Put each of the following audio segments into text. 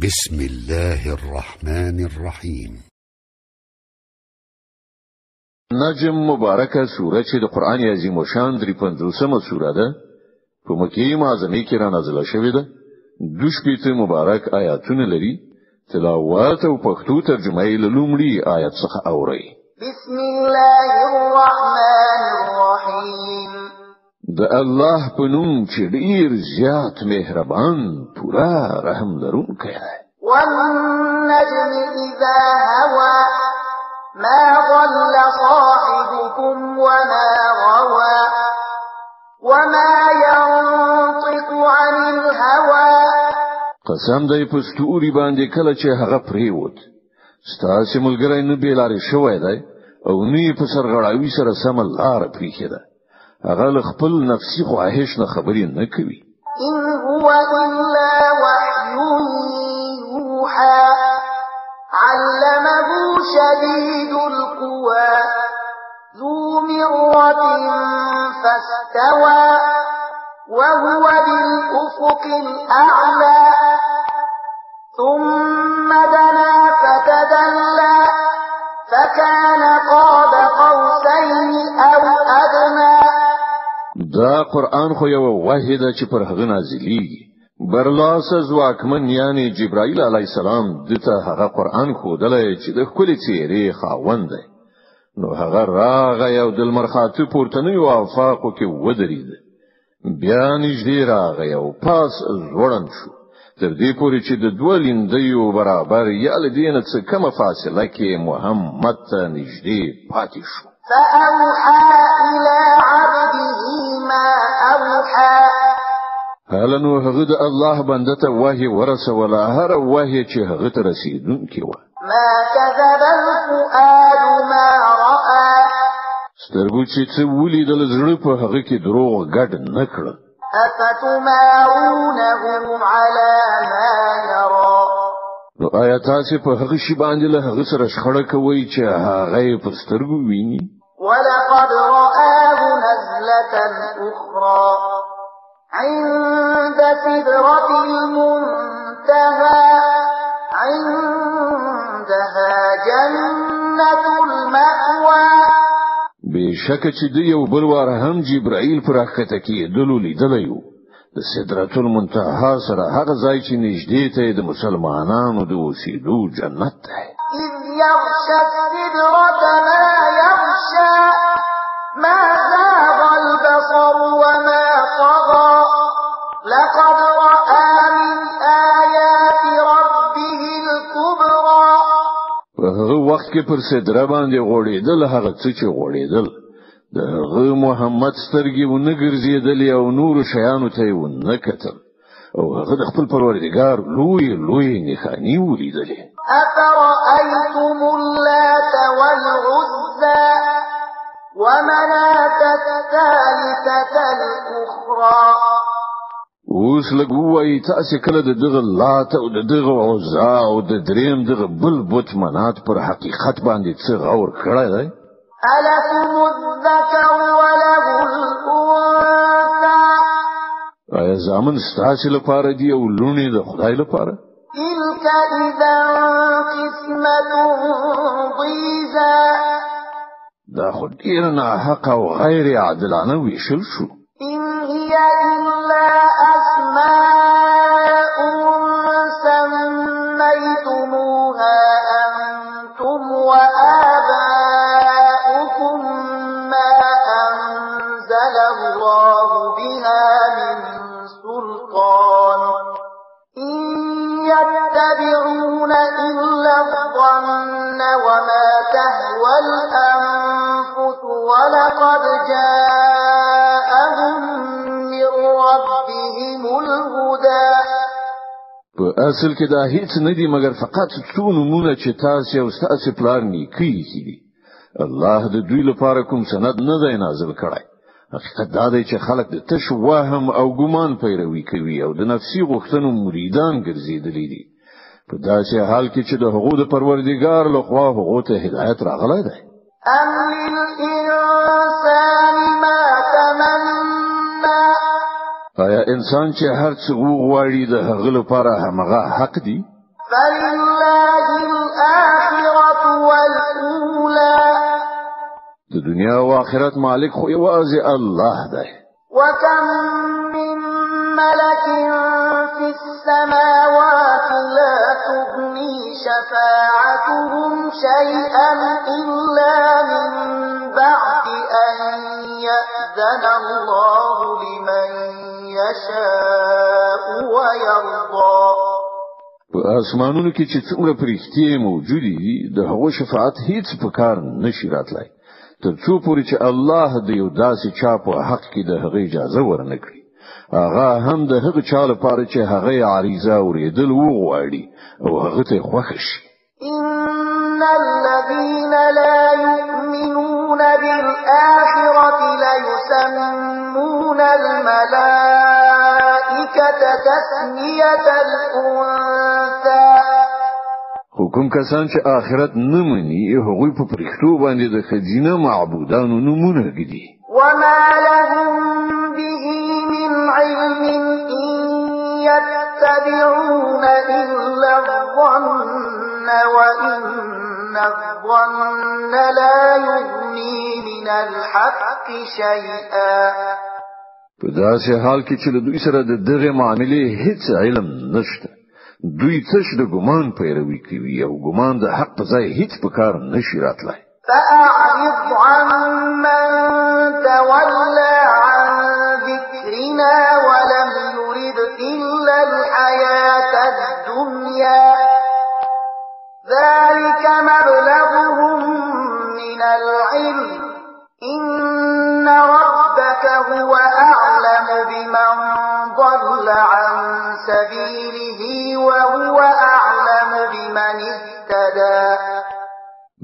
بسم الله الرحمن الرحيم. نجم مبارکه سوره چې د قران عظیم او شان 53مه سوره ده په مکه معظمه کې را نازله شوې ده. دوش پیته مبارک آیاتونه لري. تلاوت او پښتو ترجمه یې لومړی آیت څخه اوري. بسم الله الرحمن الرحیم. د الله په نوم چې ډیر زیات مهربان پورا رحم لرونکی دی. والنجم اذا هوى ما ضل صاحبكم وما غوى وما ينطق عن الهوى. قسم دی په ستوري باندې کله چې هغه پریوت ستاسو ملګری نه بیلاری شوی دی او نه په سرغړاوي سره سم لار پریخي ده. هغه خپل نفسي خواهش نه خبرې نه کوي. ان هو الا وحي يوحى علمه شديد القوى ذو مرة فاستوى وهو بالأفق الأعلى ثم دنا فتدلى فكان قاب قوسين أو أدنى. دا قرآن خو یو وحی ده چې پر هغه نازلیږي. برلاس ځواکمن یعنی جبرائیل علی السلام دته هغه قرآن خو دلته چې د خپل چیرې خاوند دی. نو هغه راغی او د المرخاته پورتنی او افاقو کې ودرید. بیا نږدې راغی او پاس ځوړن شو. تر دې پورې چې د دوه لیندیو برابر یا لدینه څخه کومه فاصله کې محمد ته نږدې پاتې شو. فأوحى إلى عبده ما أوحى. هله نو هغه د الله بنده ته وحی ورسوله هر وحی چې هغه ته رسیدونکی و. ما كذب الفؤاد ما رأى. سترګو چې څه ولیدل زړه په هغه کې دروغ ګډ نه کړ. أفتمارونه على ما يرى. نو آیا تاسو په هغه شی باندې له هغه سره شخړه کوي چې هغه په سترګو ویني؟ ولقد رآه نزلة أخرى عند سدرة المنتهى عندها جنة المأوى. بشک چې د یو بل وار هم جبرائیل پر راکته کې دلو لیدلیو د سدرة المنتهى سره هغه ځای چې نږدې ته د مسلمانانو د اوسېدو جنت دی. إذ يغشى السدرة ما يغشى ما زاغ البصر وما طغى لقد رأى من آيات ربه الكبرى. هغه وخت کې پر سدره باندې غوړېدل هغه څه چې غوړېدل د هغه محمد سترګې ونه ګرځېدلې او نور شیانو ته یې ونه کتل او هغه د خپل پروردګار لوی نښانې ولیدلې. أفرأيتم اللات والعزى ومناة الثالثة الأخرى. اوس لګوي تاسو کله د دغه لات او د دغه عزا او د دریم دغه بل بوت منات پر حقیقت باندې څه غور کړی دی؟ ألكم الذكر وله الأنثى. آیا زامن ستاسو لپاره دی او لونی د خدای لپاره؟ تلك إذا قسمة ضيزى. دا خو ډیر نه حق او غیر عادلانه ویشل شو. إن هي إلا أسماء سميتموها أنتم وآباؤكم ما أنزل الله بها من سلطان إن يتبعون إلا الظن وما تهوى الأنفس ولقد جاءهم من ربهم الهدى. په اصل کې دا هیڅ نه دی مګر فقط څو نمونه چې تاسو او تاسو پلان نیکی دي. الله د دوی لپاره کوم سند نه دی نازل کړی. حقیقت دا دی چې خلک د تش وهم او ګمان پیروي کوي او د نفسي غوښتنو مریدان ګرځېدلي دي. په داسې حال کې چې د حقوق پروردګار له خوا هغه ته هدایت راغلی دی. أم للإنسان ما تمنى. آیا انسان چې هر څه وغواړي د هغه لپاره همغه حق دی؟ فلله الآخرة والأولى د دنیا او آخرت مالک خو یوازې الله دی. وكم من ملك في السماوات لا تغني شفاعتهم شيئا إلا من بعد أن يأذن الله لمن يشاء ويرضى. په اسمانونو کې چې څومره پرښتې موجودي دي د هغو شفاعت هیڅ په کار نشي راتلای تر څو پورې چې الله د یو داسې چا په حق کې د هغې اجازه ورنکړي، هغه هم د هغه چا لپاره چې هغه عریضه اوریدل وغواړي او هغه ته خوښ شي. إن الذين لا يؤمنون بالآخرة ليسمون الملائكة تسمية الأنثى. حکم کسان چې آخرت نه مني هغوی په پرښتو باندې د خزینه معبودانو نمونه ږدي. وما لهم به من علم إن يتبعون إلا الظن وإن الظن لا يغني من الحق شيئا. په داسې حال کې چې د دوی سره د دغه معاملې هیڅ علم نشته، دوی تش د ګمان پیروي کوي او ګمان د حق په ځای هیڅ په کار نشي راتلای. فأعرض عمن تولى عن ذكرنا ولم يرد إلا الحياة الدنيا ذلك مبلغهم من العلم إن ربك هو أعلم بمن ضل عن سبيله وهو أعلم بمن اهتدى.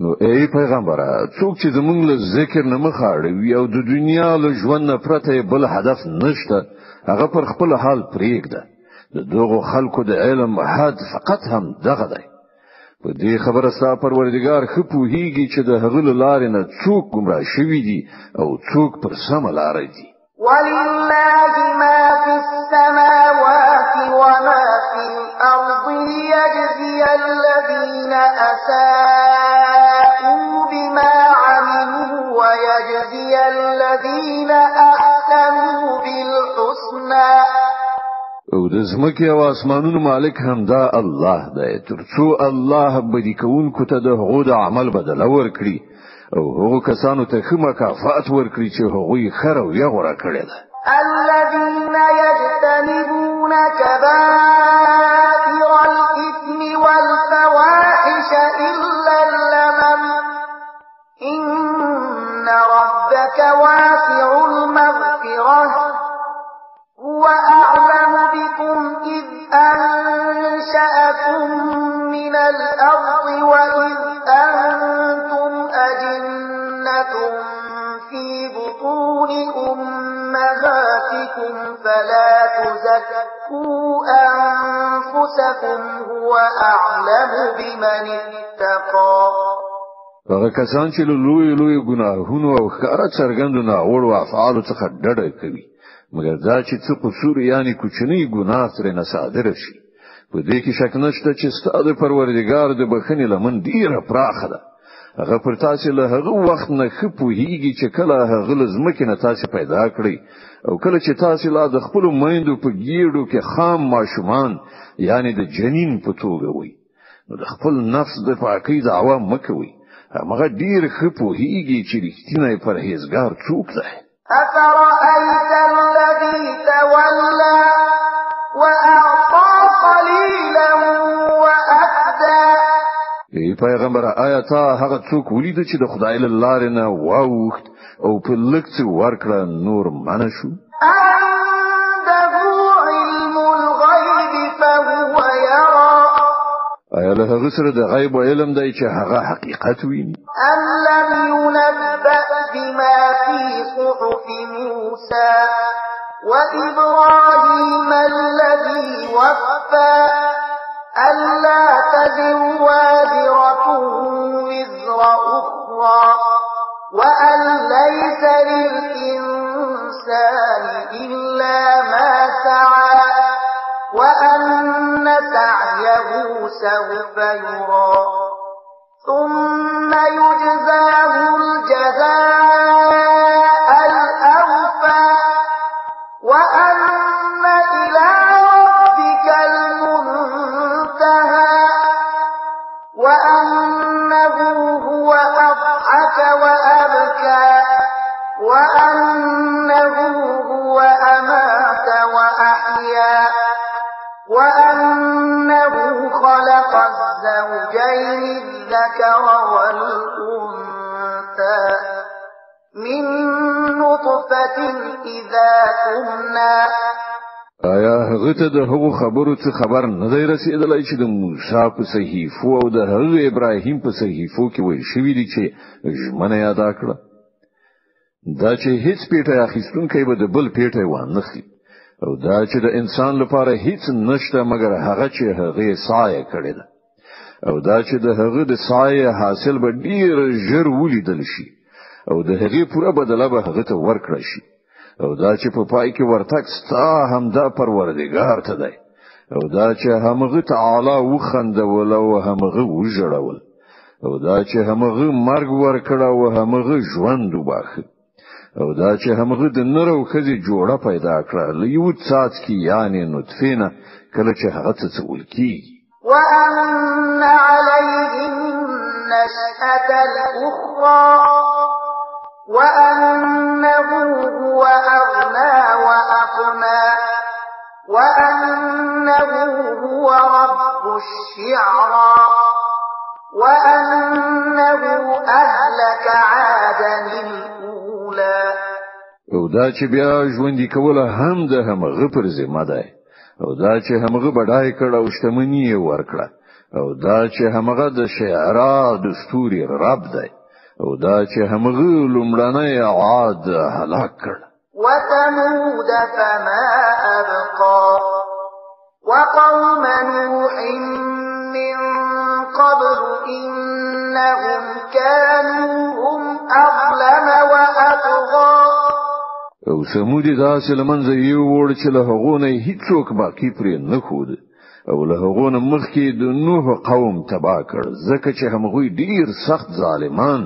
نو ای پیغمبره څوک چې زمونږ له ذکر نه مخاړوي او د دنیا له ژوند نه پرته بل هدف نشته هغه پر خپل حال پرېږده. د دغو خلکو د علم حد فقط هم دغه دی. په دې خبره ستا پروردګار ښه پوهیږي چې د هغه له لارې نه څوک ګمراه شوي دي او څوک پر سمه لاره دي. ولله ما في السماوات وما في الأرض ليجزي الذين أساءوا بما عملوا ويجزي الذين أحسنوا بالحسنى. او د زمکه او اسمانونو مالک هم دا الله دی ترڅو الله بدی کوونکو ته د هغو د عمل بدله ورکړي او هغو کسانو ته ښه مکافات ورکړي چې هغوی خیر او غوړه کړی ده. الذين يجتنبون كبائر الإثم والفواحش إلا اللمم إن ربك واسع المغفرة هو أعلم بكم إذ أنشأكم من الأرض وإذ أنتم أجنة في بطون أمهاتكم فلا تزكوا أنفسكم هو أعلم بمن اتقى. هغه کسان چې لوی ګناهونو او ښکارا څرګندو ناوړو افعالو څخه ډډه کوي مګر دا چې څه قصور یعنی کوچنی ګناه ترې نه صادره شي په دې کې شک نشته چې ستاسو پروردګار د بخښنې لمن ډیره پراخه ده. هغه پر تاسو له هغه وخت نه ښه پوهیږي چې کله هغه لزمکه نه تاسو پیدا کړی او کله چې تاسو لا د خپل میندو په ګیړو کې خام ماشومان یعنی د جنین په توګه وي نو د خپل نفس د پاکۍ دعوا مکوي. هغه ډیر ښه پوهیږي چې رښتینی پرهیزګار څوک دی. أفرأيت الذي تولى وأعطى قليلا وأكدى. ای پیغمبر آیا تا هغه څوک ولید چې د خدای له لارې نه واوښت او په لږ څه ورکړه نور منع شو؟ عنده علم الغيب فهو يرى. آیا له هغه سره د غیب علم دی چې هغه حقیقت ویني؟ أم لم ينبأ بما في صحف موسى وإبراهيم الذي وفى ألا تزر وازرة وزر أخرى وأن ليس للإنسان إلا ما سعى وأن سعيه سوف يرى ثم يجزاه الجزاء الأوفى وأن إلى ربك المنتهى وأنه هو أضحك وأبكى وأنه هو أمات وأحيا وأنه خلق الزوجين الذكر والأنثى من نطفة إذا تمنى آیا هغه ته د هغو خبرو څخه خبر نه دی رسیدلی چې د موسی په صحیفو او د هغه ابراهیم په صحیفو کې ویل شوي دي چې ژمنه یادا کړه دا چې هیڅ پیټه اخیستونکی به د بل پیټه وانخلي او دا چې د انسان لپاره هیڅ نشته مګر هغه چې هغه سایه کړی ده او دا چې د هغه د سایه حاصل به ډیر ژر ولیدل شي او د هغه پوره بدله به هغه ته ورکړل شي او دا چې په پای کې ورتګ ستا همدا پروردګار ته دی او دا چې همغه تعالی وخندول او همغه وژړول او دا چې همغه مرګ ورکړ او همغه ژوند وباخه او دا چې همغه د نر او خزي جوړه پیدا کړه لیو څاڅ کی یعنی نطفه نه کله چې هغه څه ولکیږي وأن عليهم النشأة الأخرى وأنه هو أغنى وأقنى وأنه هو رب الشعرى وأنه أهلك عادا الأولى او دا چې بیا ژوندې کوله هم د همغه پر ذمہ ده او دا چې همغه بډای کړه او شتمنی ورکړه او دا چې همغه د شعرا دستوري رب ده او دا چې همغه لومړنی عاد هلاک کړ وثمود فما أبقى وقوم نوح من قبل إنهم كانوا هم أظلم وأطغى او سمودي داسې لمنځه یو وړ چې له هغونه هیڅوک باقی پرې نه خود او له هغونه مخکې د نوح قوم تبا کړ ځکه چې همغوی ډیر سخت ظالمان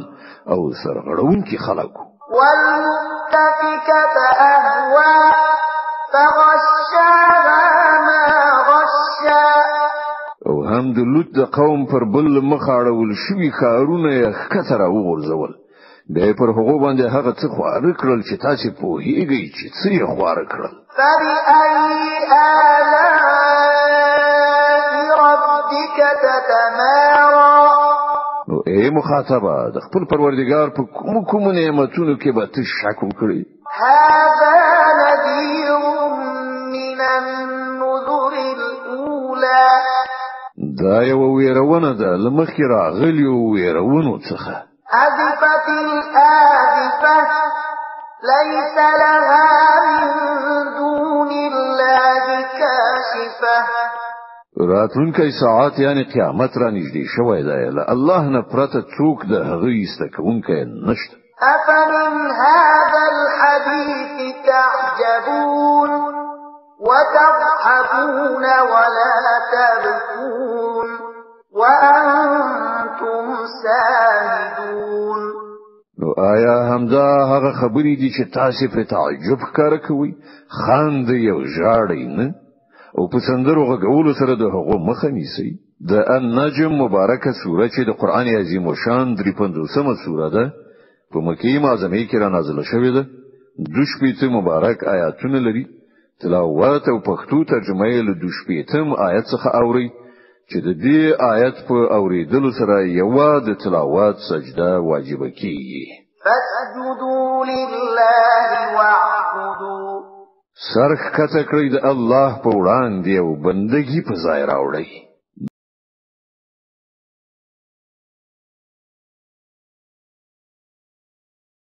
او سرغړونکي خلک والمؤتفكة أهوى فغشاها ما غشا او هم د لوط د قوم پر بل مخاړول شوی خارونه یې ښکته راوغورځول بیا پر هغه باندې هغه څه خواره کړل چې تاسو په هیږئ چې څه یې خواره کړل فبأي آلاء ربك تتمارى نو اے مخاطبه د خپل پروردگار په کوم نعمتونو کې به ته شک وکړي هذا نذير من النذر الأولى دا یو ویرونه ده لمخې راغلی ویرونو څخه أزفت الآزفة ليس لها من دون الله كاشفة راتلونکی ساعت یعنی قیامت را نږدې شوی دی له الله نه پرته څوک د هغه ایستکونکی نشته أفمن هذا الحديث تعجبون وتضحكون ولا تبكون وأنتم سامدون نو آیا همدا هغه خبرې دي چې تاسو په تعجب ښکار کوي خاندي او ژاړئ نه او په سندرو غوولو سره د هغو مخه نیسي د النجم مبارکه سوره چې د قران عظیم او شان 350مه سوره ده په مکه معظمه کې را نازله شوې ده د شپږ مبارک آیاتونه لري تلاوت او پښتو ترجمه یې له 2 آیت څخه اوري چې د دې آیت په اوریدلو سره یو د تلاوت سجده واجب کیږي فاسجدوا لله واعبدوا سرخ کته کړی د الله په وړاندې او بندگی په ځای راوړی